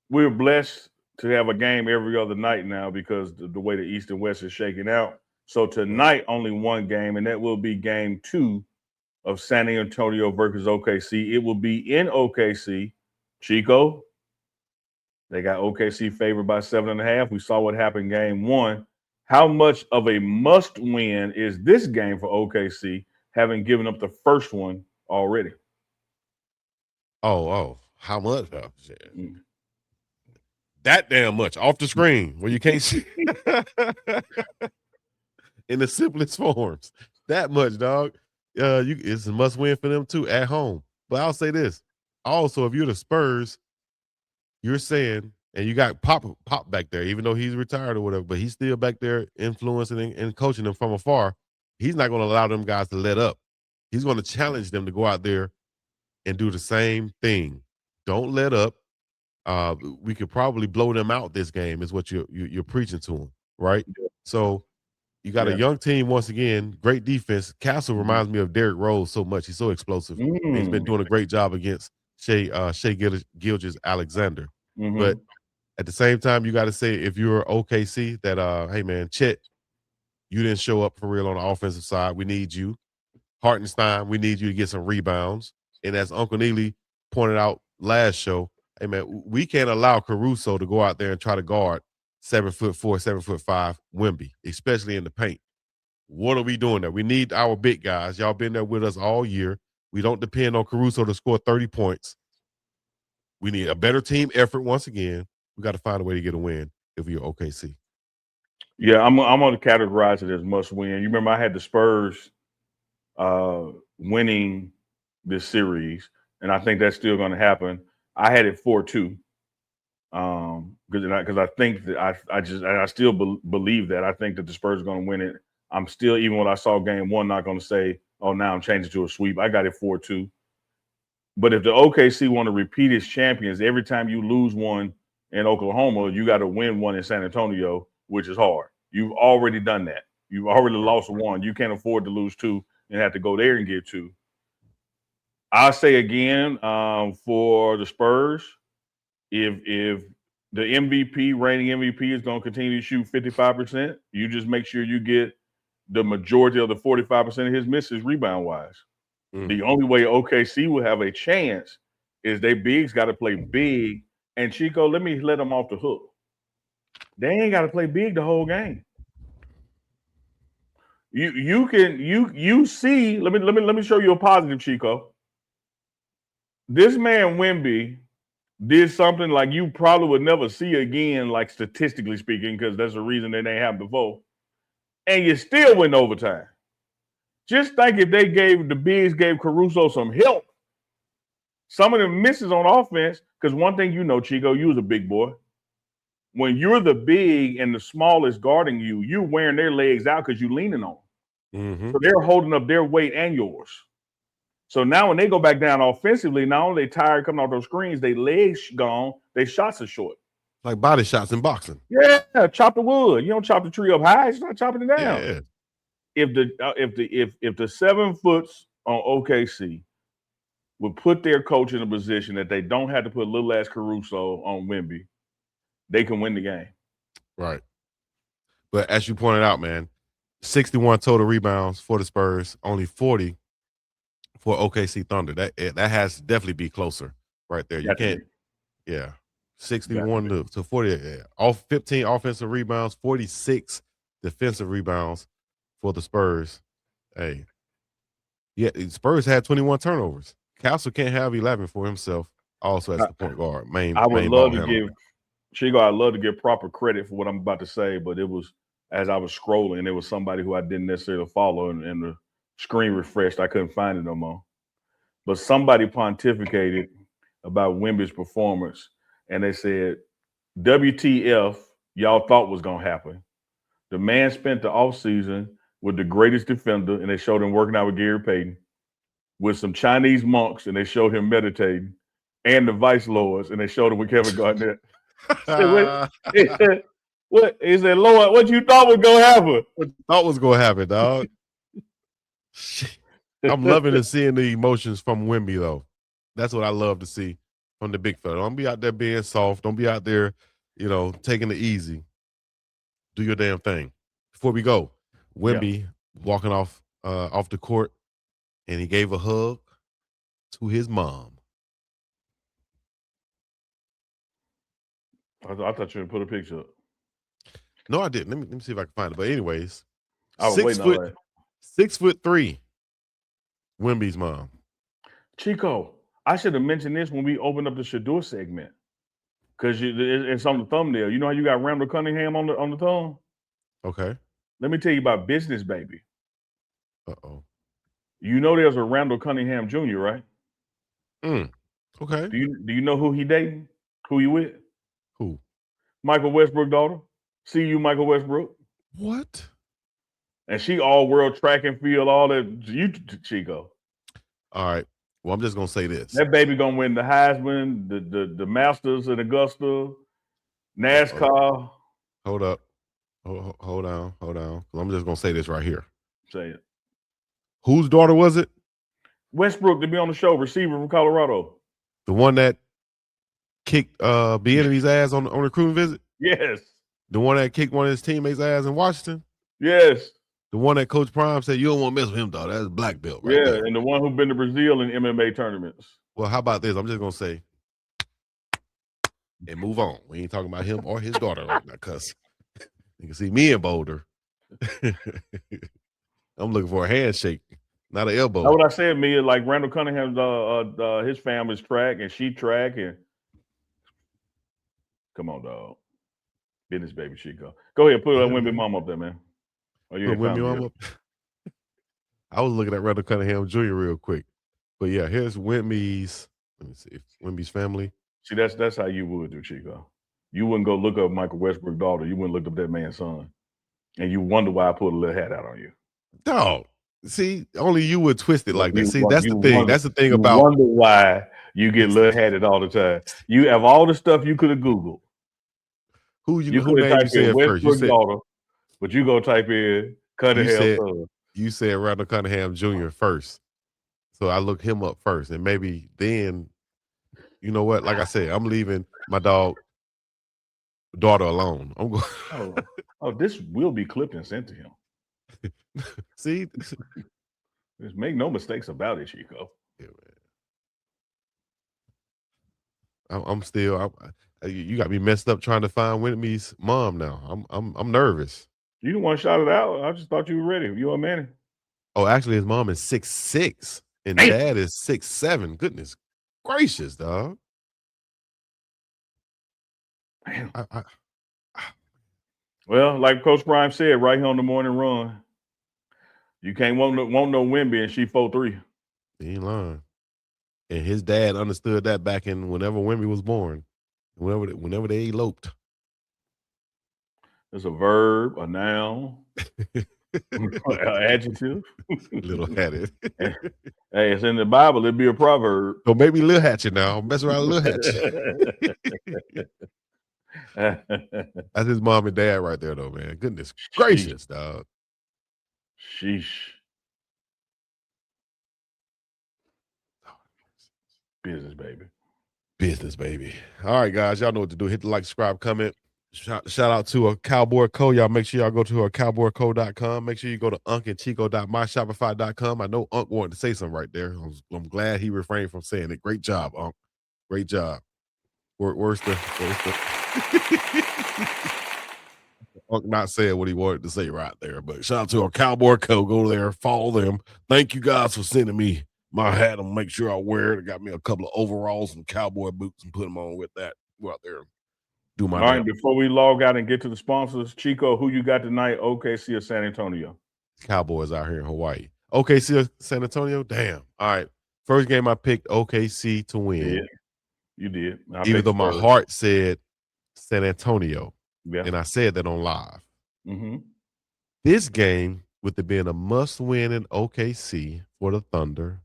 we're blessed to have a game every other night now because the way the East and West is shaking out. So Right. tonight, only one game, and that will be game two of San Antonio versus OKC. It will be in OKC. Chico, they got OKC favored by 7.5. We saw what happened game one. How much of a must win is this game for OKC, having given up the first one already? Oh, how much? Oh, shit. Mm. That damn much off the screen where you can't see in the simplest forms. That much, dog. It's a must win for them too at home. But I'll say this. Also, if you're the Spurs, you're saying, and you got Pop back there, even though he's retired or whatever, but he's still back there influencing and coaching them from afar. He's not going to allow them guys to let up. He's going to challenge them to go out there and do the same thing. Don't let up. We could probably blow them out this game, is what you're preaching to them, right? So you got a Yeah. young team once again, great defense. Castle Mhm. reminds me of Derrick Rose so much. He's so explosive, and he's been Mm. doing a great job against Shea Gilgeous Alexander. But Mhm. at the same time, you got to say if you're OKC that hey man, Chet, you didn't show up for real on the offensive side. We need you. Hartenstein, we need you to get some rebounds. And as Uncle Neely pointed out last show, hey man, we can't allow Caruso to go out there and try to guard 7'4", 7'5" Wemby, especially in the paint. What are we doing there? We need our big guys. Y'all been there with us all year. We don't depend on Caruso to score 30 points. We need a better team effort once again. We got to find a way to get a win if we're OKC. Yeah, I'm going to categorize it as must win. You remember I had the Spurs uh, winning this series, and I think that's still going to happen. I had it 4-2 because I think that I still believe that I think that the Spurs are going to win it. I'm still, even when I saw game one, not going to say, oh, now I'm changing to a sweep. I got it 4-2. But if the OKC want to repeat as champions, every time you lose one in Oklahoma, you got to win one in San Antonio, which is hard. You've already done that. You've already lost one. You can't afford to lose two and have to go there and get two. I'll say again for the Spurs, if the MVP, reigning MVP, is going to continue to shoot 55%, you just make sure you get the majority of the 45% of his misses rebound wise. The only way OKC will have a chance is they bigs got to play big. And Chico, let me let them off the hook. They ain't got to play big the whole game. You see. Let me show you a positive, Chico. This man Wemby did something like you probably would never see again, like statistically speaking, because that's the reason that they happened before. And you still win overtime. Just think if they gave the bigs gave Caruso some help. Some of them misses on offense, because one thing you know, Chico, you was a big boy. When you're the big and the smallest guarding you, you're wearing their legs out because you're leaning on them. Mm-hmm. So they're holding up their weight and yours. So now when they go back down offensively, not only they tired coming off those screens, they legs gone, they shots are short. Like body shots in boxing. Yeah, chop the wood. You don't chop the tree up high; it's not chopping it down. Yeah. If the 7 foots on OKC would put their coach in a position that they don't have to put little ass Caruso on Wemby, they can win the game. Right. But as you pointed out, man, 61 total rebounds for the Spurs, only 40 for OKC Thunder. That has to definitely be closer right there. You Got to can't, be. yeah. Got to 61 be. to 40. Yeah. All 15 offensive rebounds, 46 defensive rebounds for the Spurs. Hey, yeah, Spurs had 21 turnovers. Castle can't have 11 for himself. Also as I, the point guard, main I would main love ball to handler. give Chico. I'd love to give proper credit for what I'm about to say, but it was as I was scrolling, it was somebody who I didn't necessarily follow, and the screen refreshed. I couldn't find it no more. But somebody pontificated about Wemby's performance, and they said, "WTF? Y'all thought was gonna happen? The man spent the offseason with the greatest defender, and they showed him working out with Gary Payton, with some Chinese monks, and they showed him meditating, and the Vice Lords, and they showed him with Kevin Garnett." Said, what? He said, what? He said, Lord, what you thought was gonna happen? What you thought was gonna happen, dog? I'm loving to seeing the emotions from Wemby, though. That's what I love to see from the big fella. Don't be out there being soft. Don't be out there, taking it easy. Do your damn thing. Before we go, Yeah. Wemby walking off the court, and he gave a hug to his mom. I thought you would put a picture up. No, I didn't. Let me see if I can find it. But anyways, I was waiting on that. 6'3", Wemby's mom. Chico, I should have mentioned this when we opened up the Shador segment. Because it's on the thumbnail. You know how you got Randall Cunningham on the thumb? Okay. Let me tell you about Business Baby. Uh-oh. You know there's a Randall Cunningham Jr., right? Okay. Do you know who he dating? Who you with? Who? Michael Westbrook daughter. See you, Michael Westbrook. What? And she all world track and field, all that. You, Chico. All right. Well, I'm just gonna say this. That baby gonna win the Heisman, the Masters in Augusta, NASCAR. Hold up. Hold on. I'm just gonna say this right here. Say it. Whose daughter was it? Westbrook to be on the show, receiver from Colorado. The one that kicked Bieniemy's ass on the recruiting visit? Yes. The one that kicked one of his teammates' ass in Washington? Yes. The one that Coach Prime said, you don't want to mess with him, dog. That's a black belt right there. And the one who been to Brazil in MMA tournaments. Well, how about this? I'm just going to say, and move on. We ain't talking about him or his daughter right now, cuz you can see me in Boulder. I'm looking for a handshake, not an elbow. That's what I said, Mia. Like Randall Cunningham's his family's track and she track and come on, dog. Business Baby Chico. Go ahead, put that Wemby mom up there, man. Oh, you Wemby mom up. I was looking at Randall Cunningham Jr. real quick. But yeah, here's Wemby's. Let me see. Wemby's family. See, that's how you would do, Chico. You wouldn't go look up Michael Westbrook's daughter. You wouldn't look up that man's son. And you wonder why I put a little hat out on you. Dog. See, only you would twist it like that. See, that's the thing. That's the thing about. You wonder why you get little hatted all the time. You have all the stuff you could have Googled. Who name you said first? You said daughter, but you go type in Cunningham son. You said Randall Cunningham Jr. first. So I looked him up first. And maybe then, you know what? Like I said, I'm leaving my daughter alone. I'm going. This will be clipped and sent to him. See? Just make no mistakes about it, Chico. Yeah, man. I'm still. You got me messed up trying to find Wemby's mom now. I'm nervous. You didn't want to shout it out. I just thought you were ready. You a man. Oh, actually, his mom is 6'6", and dad is 6'7". Goodness gracious, dog. Man. Well, like Coach Prime said, right here on the morning run, you can't want no Wemby and she 4'3". He ain't lying. And his dad understood that back in whenever Wemby was born, whenever they eloped. It's a verb, a noun, an adjective. Little hatchet. Hey, it's in the Bible. It'd be a proverb. Don't make me little hatchet now. Mess around with little hatchet. That's his mom and dad right there, though, man. Goodness gracious, dog. Sheesh. Business, baby. All right, guys. Y'all know what to do. Hit the like, subscribe, comment. Shout out to a Cowboy Co. Y'all make sure y'all go to cowboyco.com. Make sure you go to uncandchico.myshopify.com. I know Unc wanted to say something right there. I'm glad he refrained from saying it. Great job, Unc. Great job. Where's the Unc not saying what he wanted to say right there. But shout out to a Cowboy Co. Go there, follow them. Thank you guys for sending me my hat and make sure I wear it. I got me a couple of overalls and cowboy boots and put them on with that. Go out there and do my All right, before we log out and get to the sponsors, Chico, who you got tonight, OKC or San Antonio? Cowboys out here in Hawaii. OKC or San Antonio? Damn. All right. First game I picked OKC to win. You did. Even though my heart said San Antonio. Yeah. And I said that on live. Mm-hmm. This game, with it being a must-win in OKC for the Thunder,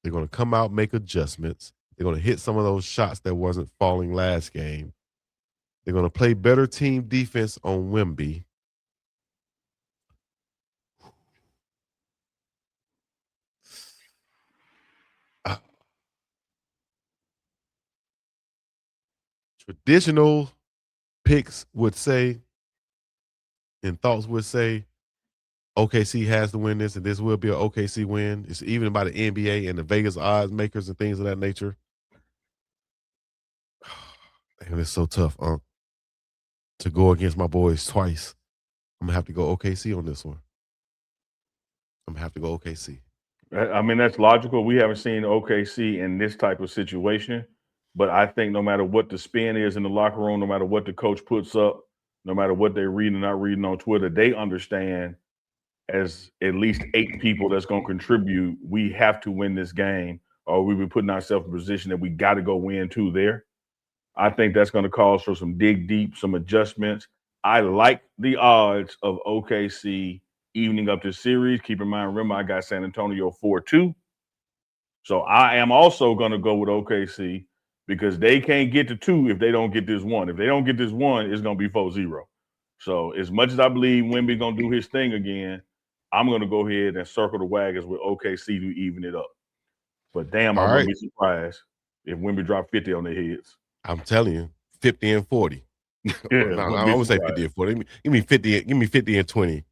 they're going to come out, make adjustments. They're going to hit some of those shots that wasn't falling last game. They're going to play better team defense on Wemby. traditional picks would say and thoughts would say OKC has to win this, and this will be an OKC win. It's even by the NBA and the Vegas odds makers and things of that nature. And it's so tough, to go against my boys twice. I'm gonna have to go OKC on this one. I'm gonna have to go OKC. I mean, that's logical. We haven't seen OKC in this type of situation, but I think no matter what the spin is in the locker room, no matter what the coach puts up, no matter what they're reading or not reading on Twitter, they understand as at least 8 people that's going to contribute, we have to win this game, or we be putting ourselves in a position that we got to go win 2 there. I think that's going to cause for some dig deep, some adjustments. I like the odds of OKC evening up this series. Keep in mind, remember, I got San Antonio 4-2. So I am also going to go with OKC because they can't get to 2 if they don't get this 1. If they don't get this 1, it's going to be 4-0. So as much as I believe Wemby's going to do his thing again, I'm going to go ahead and circle the wagons with OKC to even it up. But damn, I wouldn't be surprised if Wemby dropped 50 on their heads. I'm telling you, 50 and 40. Yeah, I would say 50 and 40. Give me 50 and 20,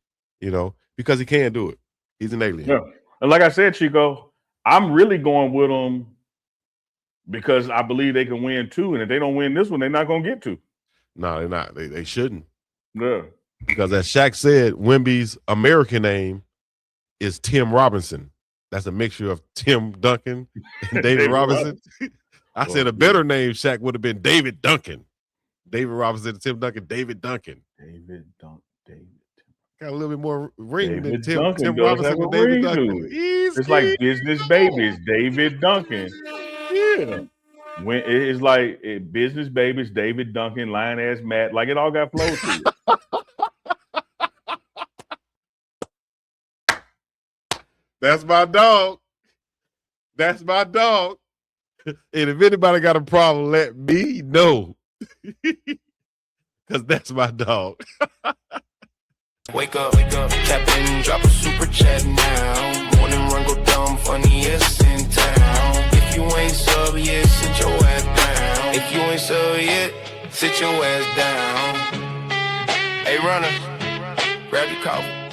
because he can do it. He's an alien. Yeah. And like I said, Chico, I'm really going with them because I believe they can win 2. And if they don't win this one, they're not going to get 2. No, they're not. They shouldn't. Yeah. Because as Shaq said, Wemby's American name is Tim Robinson. That's a mixture of Tim Duncan and David Robinson. I said a better name, Shaq, would have been David Duncan. David Robinson, Tim Duncan, David Duncan. Got a little bit more ring than Tim Robinson and David Duncan. It's like Business Babies, David Duncan. Yeah. When it's like Business Babies, David Duncan, Lion Ass Matt, like it all got flow to it. That's my dog. That's my dog. And if anybody got a problem, let me know. Because that's my dog. Wake up, Captain, drop a super chat now. Morning run, go dumb, funniest in town. If you ain't sub yet, sit your ass down. If you ain't sub yet, sit your ass down. Hey, runner, grab your coffee.